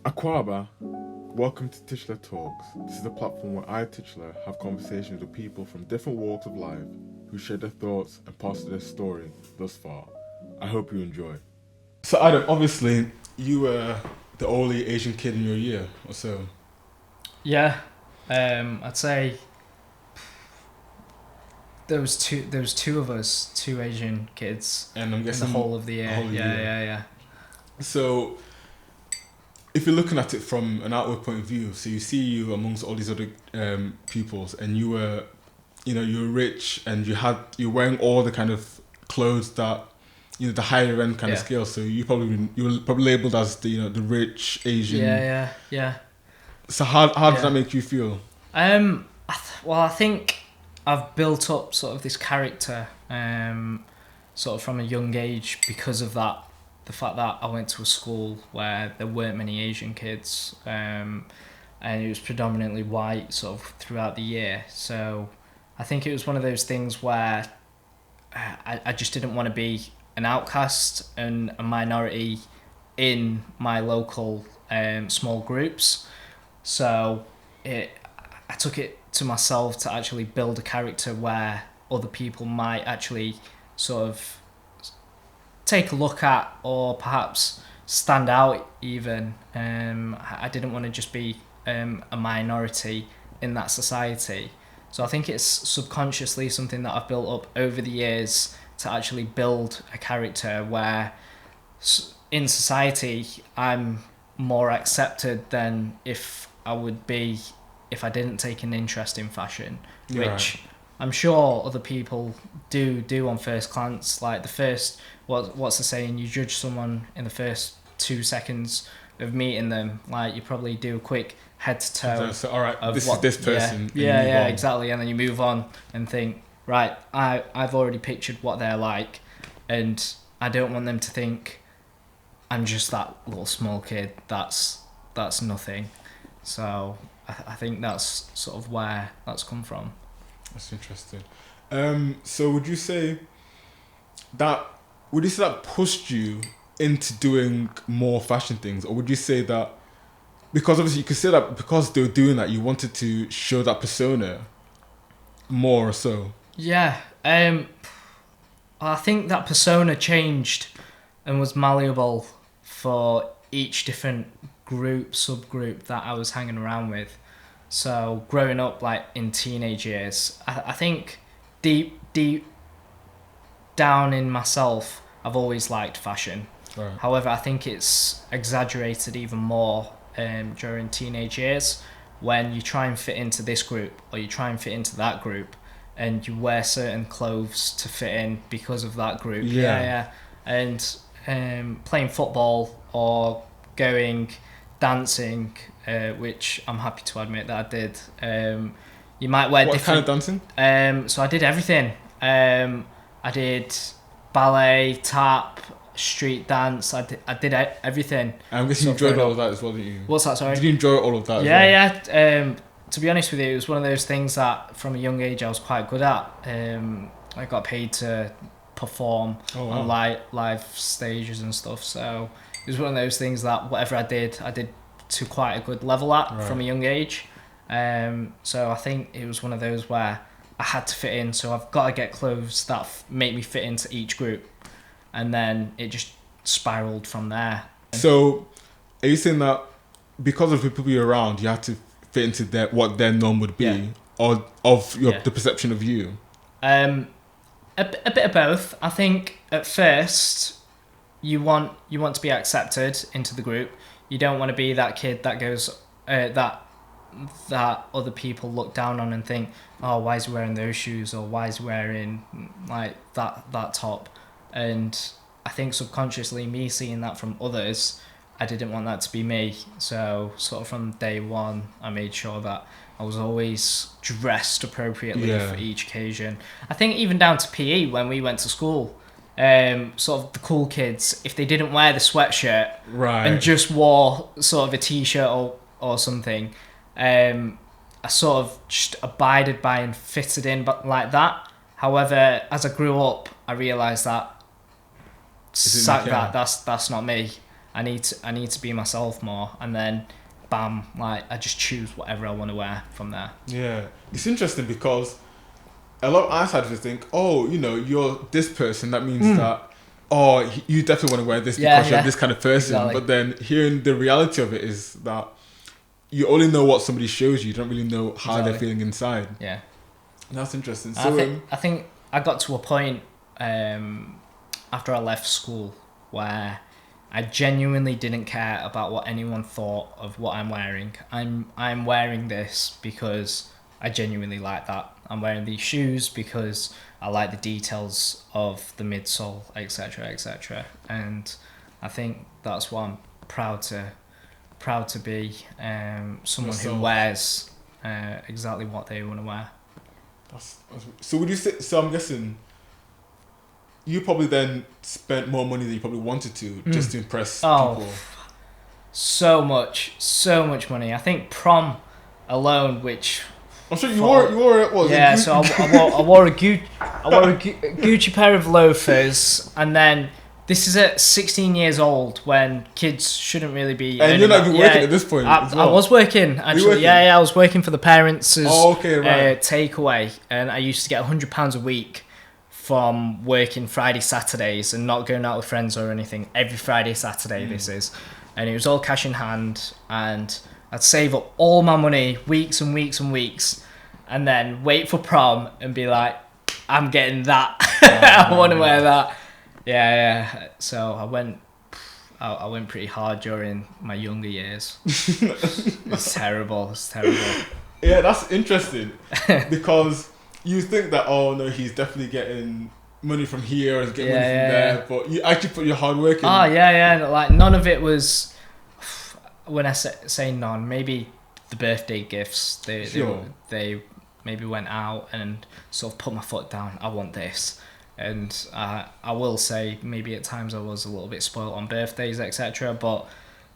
Akwaba, welcome to Tikyiile Talks. This is a platform where I, Tikyiile, have conversations with people from different walks of life who share their thoughts and parts of their story thus far. I hope you enjoy. So Adam, obviously you were the only Asian kid in your year or so. Yeah, I'd say there was two of us, two Asian kids, And I'm in the guessing whole of the year. whole year. Yeah. So if you're looking at it from an outward point of view, so you see you amongst all these other pupils, and you were, you were rich, and you're wearing all the kind of clothes that, the higher end kind of Yeah. scale. So you were probably labeled as the rich Asian. Yeah. So how did Yeah. that make you feel? I think I've built up sort of this character, sort of from a young age because of that. The fact that I went to a school where there weren't many Asian kids, and it was predominantly white sort of throughout the year. So I think it was one of those things where I just didn't want to be an outcast and a minority in my local small groups. So I took it to myself to actually build a character where other people might actually sort of take a look at, or perhaps stand out even. I didn't want to just be a minority in that society. So I think it's subconsciously something that I've built up over the years to actually build a character where in society I'm more accepted than if I would be if I didn't take an interest in fashion, which Right. I'm sure other people do on first glance. Like what's the saying? You judge someone in the first 2 seconds of meeting them. Like you probably do a quick head to toe. So all right, Of this what, is this person. and you Yeah, move yeah, on. exactly. And then you move on and think, right, I've already pictured what they're like, and I don't want them to think I'm just that little small kid. That's nothing. So I think that's sort of where that's come from. That's interesting. So would you say that pushed you into doing more fashion things, or would you say that because obviously you could say that because they were doing that, you wanted to show that persona more or so? Yeah, I think that persona changed and was malleable for each different subgroup that I was hanging around with. So growing up, like in teenage years, I think deep down in myself, I've always liked fashion. Right. However, I think it's exaggerated even more during teenage years when you try and fit into this group or you try and fit into that group, and you wear certain clothes to fit in because of that group. Yeah. And playing football or going dancing, which I'm happy to admit that I did. You might wear What kind different. of dancing? So I did everything. I did ballet, tap, street dance. I did everything. I'm guessing you So enjoyed growing all of that as well, didn't you? What's that? Sorry. Did you enjoy all of that? Yeah. To be honest with you, it was one of those things that from a young age I was quite good at. I got paid to perform on live stages and stuff. So it was one of those things that whatever I did to quite a good level at from a young age. So I think it was one of those where I had to fit in. So I've got to get clothes that make me fit into each group, and then it just spiraled from there. So, are you saying that because of the people you're around, you had to fit into what their norm would be, Yeah. or of Yeah. the perception of you? A bit of both. I think at first you want to be accepted into the group. You don't want to be that kid that goes that other people look down on and think, oh, why is he wearing those shoes, or why is he wearing like that top. And I think subconsciously, me seeing that from others, I didn't want that to be me. So sort of from day one, I made sure that I was always dressed appropriately for each occasion. I think even down to PE when we went to school, sort of the cool kids, if they didn't wear the sweatshirt and just wore sort of a t-shirt or something, I sort of just abided by and fitted in but like that. However, as I grew up, I realised that that's not me. I need to be myself more, and then bam, like I just choose whatever I want to wear from there. Yeah, it's interesting because a lot of outsiders think, oh, you know, you're this person. That means that, oh, you definitely want to wear this because you're this kind of person. Exactly. But then hearing the reality of it is that you only know what somebody shows you. You don't really know how they're feeling inside. Yeah. That's interesting. So I think I got to a point after I left school where I genuinely didn't care about what anyone thought of what I'm wearing. I'm wearing this because I genuinely like that. I'm wearing these shoes because I like the details of the midsole, etc., etc. And I think that's what I'm proud to be. Someone who wears exactly what they want to wear. So would you say? So I'm guessing you probably then spent more money than you probably wanted to just to impress people. So much money. I think prom alone, which I'm sure you wore it. Yeah, so I wore a Gucci pair of loafers, and then this is at 16 years old when kids shouldn't really be. And you're not even working at this point. I was working actually. Working? Yeah, I was working for the parents' right. takeaway, and I used to get £100 a week from working Friday, Saturdays, and not going out with friends or anything. Every Friday, Saturday, this is, and it was all cash in hand, and I'd save up all my money, weeks and weeks and weeks, and then wait for prom and be like, I'm getting that. I want to wear that. Yeah. So I went pretty hard during my younger years. It's terrible. Yeah, that's interesting because you think that, oh no, he's definitely getting money from here or getting money from there, but you actually put your hard work in. Oh yeah. Like none of it was. When I say none, maybe the birthday gifts, they maybe went out and sort of put my foot down. I want this, and I will say maybe at times I was a little bit spoiled on birthdays, etc. But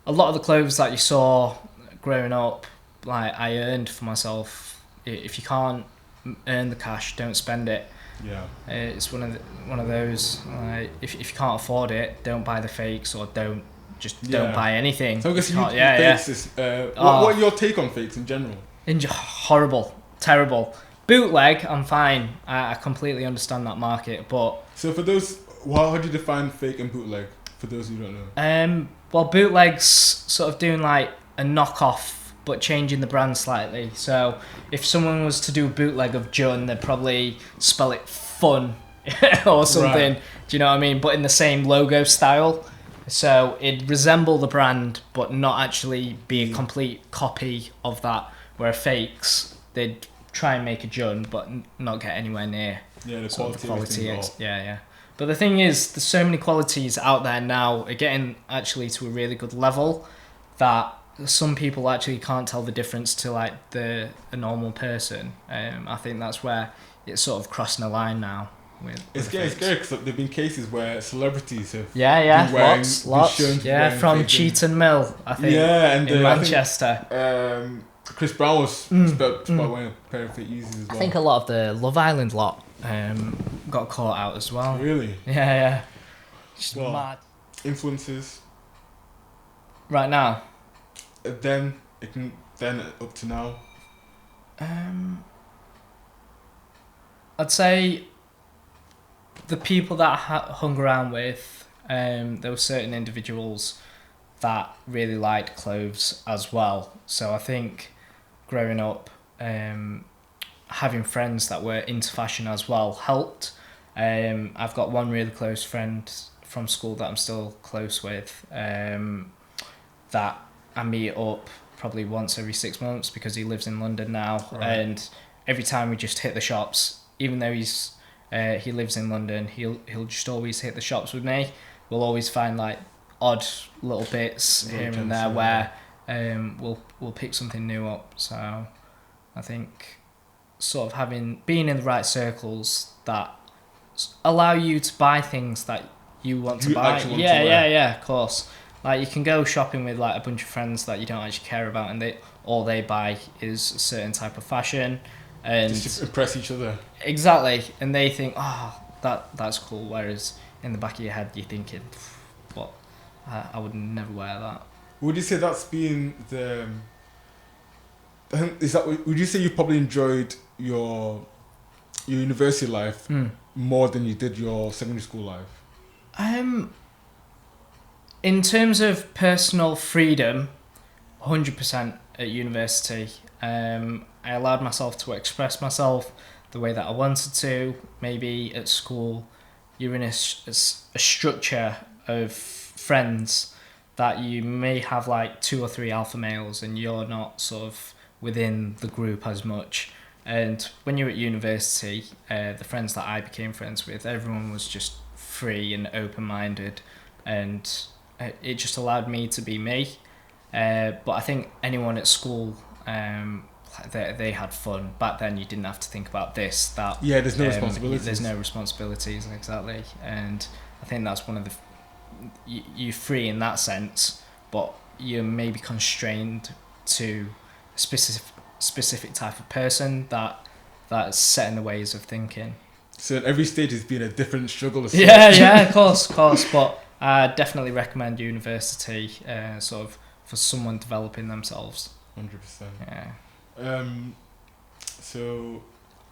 a lot of the clothes that you saw growing up, like I earned for myself. If you can't earn the cash, don't spend it. Yeah, it's one of those. Like if you can't afford it, don't buy the fakes or don't buy anything. So I guess fakes is, what are your take on fakes in general? Horrible, terrible. Bootleg, I'm fine. I completely understand that market, but so for those, how do you define fake and bootleg? For those who don't know. Well, bootleg's sort of doing like a knockoff, but changing the brand slightly. So if someone was to do a bootleg of Jun, they'd probably spell it fun or something. Right. Do you know what I mean? But in the same logo style. So it'd resemble the brand, but not actually be a complete copy of that. Where fakes, they'd try and make a Jun, but not get anywhere near the quality. Yeah. But the thing is, there's so many qualities out there now, are getting actually to a really good level that some people actually can't tell the difference to like a normal person. I think that's where it's sort of crossing a line now. It's scary because there've been cases where celebrities have been wearing, lots. From Cheaton Mill, I think. And in Manchester. I think, Chris Brown was about wearing a pair of fake Yeezys as well. I think a lot of the Love Island lot got caught out as well. Really? Yeah. Just mad. Influences. Right now. Then up to now. I'd say the people that I hung around with, there were certain individuals that really liked clothes as well. So I think growing up, having friends that were into fashion as well helped. I've got one really close friend from school that I'm still close with, that I meet up probably once every 6 months because he lives in London now. Right. And every time we just hit the shops, even though he lives in London, he'll just always hit the shops with me. We'll always find like odd little bits here and there where we'll pick something new up. So I think sort of being in the right circles that allow you to buy things that you want to buy. Yeah, of course. Like you can go shopping with like a bunch of friends that you don't actually care about, and all they buy is a certain type of fashion, and just to impress each other. Exactly, and they think, that's cool. Whereas in the back of your head, you're thinking, what I would never wear that. Would you say that's been the? Is that? Would you say you probably enjoyed your university life more than you did your secondary school life? In terms of personal freedom, 100% at university. I allowed myself to express myself the way that I wanted to. Maybe at school, you're in a structure of friends that you may have like 2 or 3 alpha males, and you're not sort of within the group as much. And when you're at university, the friends that I became friends with, everyone was just free and open-minded, and it just allowed me to be me. But I think anyone at school, they had fun. Back then, you didn't have to think about this, that. Yeah, there's no responsibilities. There's no responsibilities, exactly. And I think that's one of the... You're free in that sense, but you're maybe constrained to a specific type of person that's set in the ways of thinking. So at every stage has been a different struggle. Yeah, of course. But I definitely recommend university, sort of, for someone developing themselves. 100%. Yeah. So,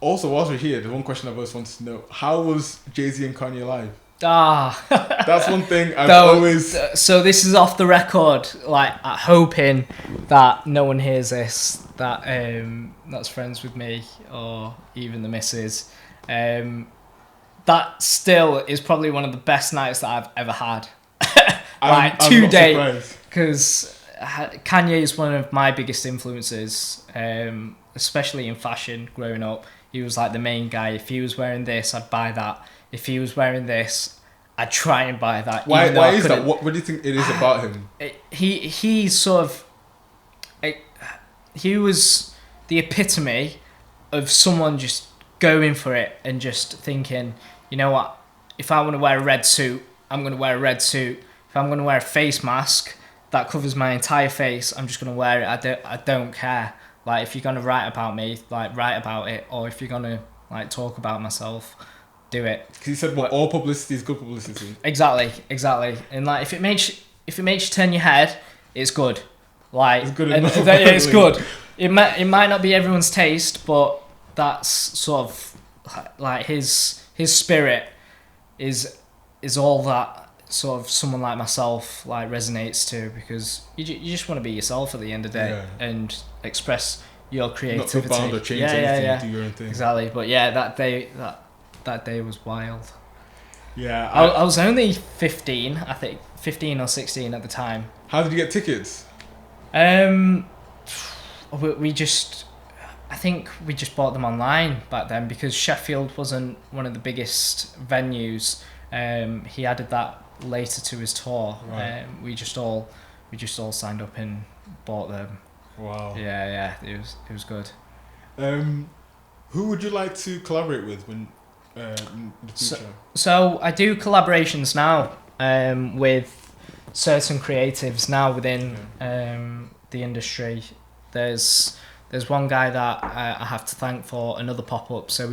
also whilst we're here, the one question I've always wanted to know: how was Jay Z and Kanye live? That's one thing I've always. So this is off the record, like hoping that no one hears this, that that's friends with me or even the missus. That still is probably one of the best nights that I've ever had. Like to date, because Kanye is one of my biggest influences, especially in fashion. Growing up, he was like the main guy. If he was wearing this, I'd buy that. If he was wearing this, I'd try and buy that. Why is that? What do you think it is about him? He sort of... he was the epitome of someone just going for it and just thinking, you know what, if I want to wear a red suit, I'm going to wear a red suit. If I'm going to wear a face mask that covers my entire face, I'm just going to wear it. I don't care. Like, if you're going to write about me, like, write about it. Or if you're going to, like, talk about myself, do it. Because he said, all publicity is good publicity. Exactly. And, like, if it makes you turn your head, it's good. Like, it's good enough. It's good. It might not be everyone's taste, but that's sort of like his spirit is all that sort of someone like myself like resonates to, because you just want to be yourself at the end of the day and express your creativity. Not feel bound or change anything, do your own thing. Exactly. But yeah, that day was wild. Yeah. I was only 15, I think 15 or 16 at the time. How did you get tickets? I think we just bought them online back then, because Sheffield wasn't one of the biggest venues. He added that later to his tour. Right. We just all signed up and bought them. Wow. Yeah, it was good. Who would you like to collaborate with in the future? So I do collaborations now with certain creatives now within the industry. There's one guy that I have to thank for another pop-up. So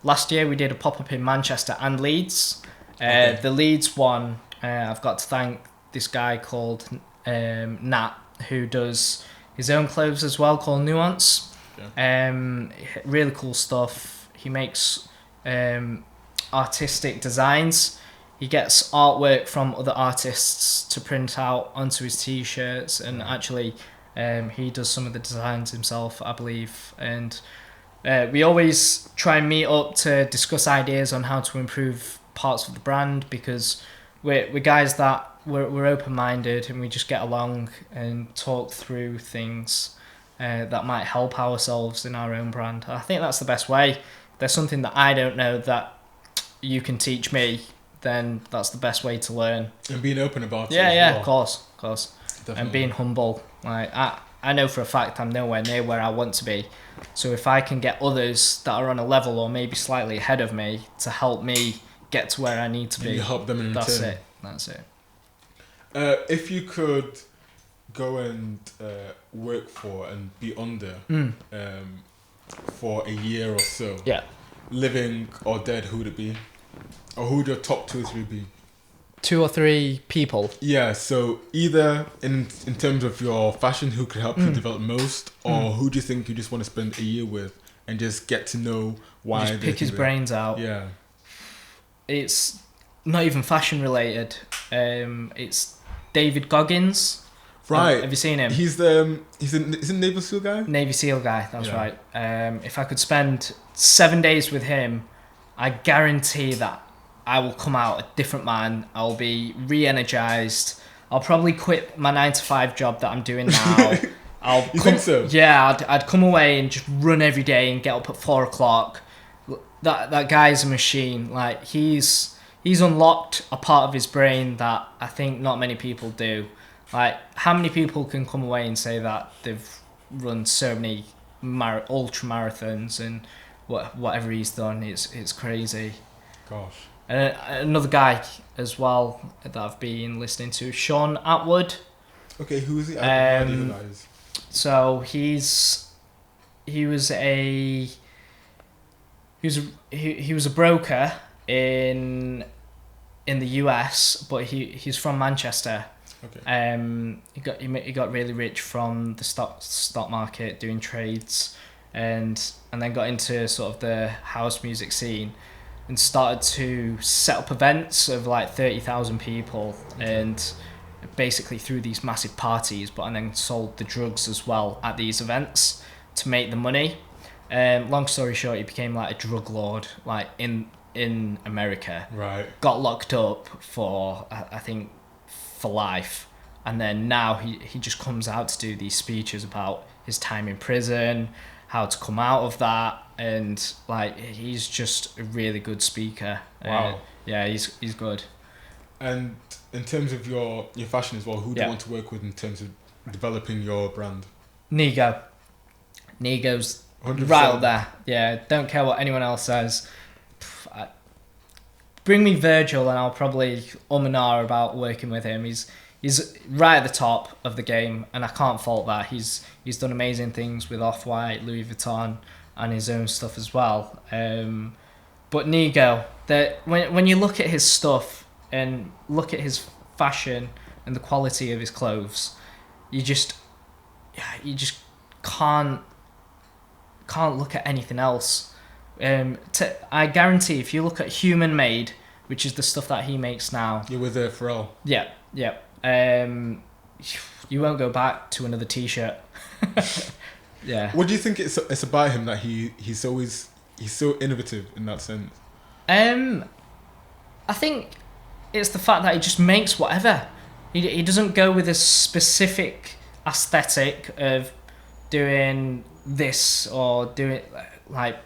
last year we did a pop-up in Manchester and Leeds. The Leeds one, I've got to thank this guy called Nat, who does his own clothes as well, called Nuance. Really cool stuff. He makes artistic designs. He gets artwork from other artists to print out onto his t-shirts, and actually he does some of the designs himself, I believe. And we always try and meet up to discuss ideas on how to improve parts of the brand, because we're guys that we're open-minded, and we just get along and talk through things that might help ourselves in our own brand. I think that's the best way. If there's something that I don't know that you can teach me, then that's the best way to learn. And being open about it. Yeah, of course. Definitely. And being humble. Like I know for a fact I'm nowhere near where I want to be. So if I can get others that are on a level or maybe slightly ahead of me to help me get to where I need to be, you help them in return. That's it. If you could go and work for and be under for a year or so, living or dead, who would it be? Or who would your top 2 or 3 be? 2 or 3 people. Yeah, so either in terms of your fashion, who could help you develop most, or who do you think you just want to spend a year with and just get to know why Just they pick his do that? brains out. Yeah. It's not even fashion related. It's David Goggins. Right. Have you seen him? He's a Navy SEAL guy? Navy SEAL guy, that's Yeah. right. If I could spend 7 days with him, I guarantee that I will come out a different man. I'll be re-energized. I'll probably quit my 9-to-5 job that I'm doing now. You think so? Yeah, I'd come away and just run every day and get up at 4 o'clock. That guy's a machine. Like he's unlocked a part of his brain that I think not many people do. Like how many people can come away and say that they've run so many ultra marathons and whatever he's done? It's crazy. Gosh. And another guy as well that I've been listening to, Sean Atwood. Okay, who is he? I have no idea who that is. So he was a broker in the US, but he's from Manchester. Okay. He got really rich from the stock market doing trades, and then got into sort of the house music scene, and started to set up events of like 30,000 people, and basically threw these massive parties, and then sold the drugs as well at these events to make the money. Long story short, he became like a drug lord, like in America. Right. Got locked up for I think for life, and then now he just comes out to do these speeches about his time in prison, how to come out of that, and like he's just a really good speaker. Wow. Yeah, he's good. And in terms of your fashion as well, who do you Yeah. want to work with in terms of developing your brand? Nigo's 100%. right up there. Yeah, don't care what anyone else says. Bring me Virgil and I'll probably and ah about working with him. He's right at the top of the game, and I can't fault that. He's done amazing things with Off-White, Louis Vuitton, and his own stuff as well. But Nigo, when you look at his stuff and look at his fashion and the quality of his clothes, you just can't look at anything else. I guarantee if you look at Human Made, which is the stuff that he makes now. You're with Pharrell. Yeah. You won't go back to another T-shirt. Yeah. What do you think it's about him that he's so innovative in that sense? I think it's the fact that he just makes whatever. He doesn't go with a specific aesthetic of doing this or doing like,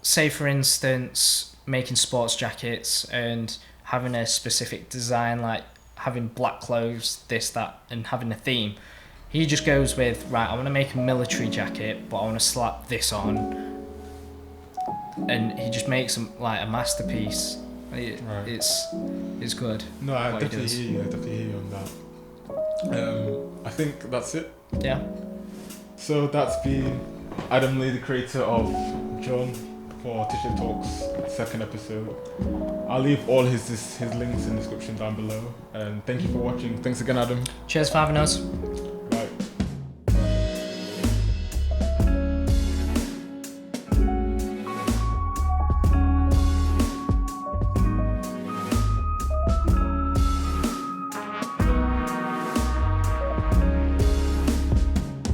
say for instance, making sports jackets and having a specific design, like having black clothes, this, that, and having a theme. He just goes with, right, I want to make a military jacket, but I want to slap this on. And he just makes like a masterpiece. Right. It's good. No, I definitely hear you on that. I think that's it. Yeah. So that's been Adam Lee, the creator of John, for Tikyiile Talks second episode. I'll leave all his links in the description down below. And thank you for watching. Thanks again, Adam. Cheers for having us.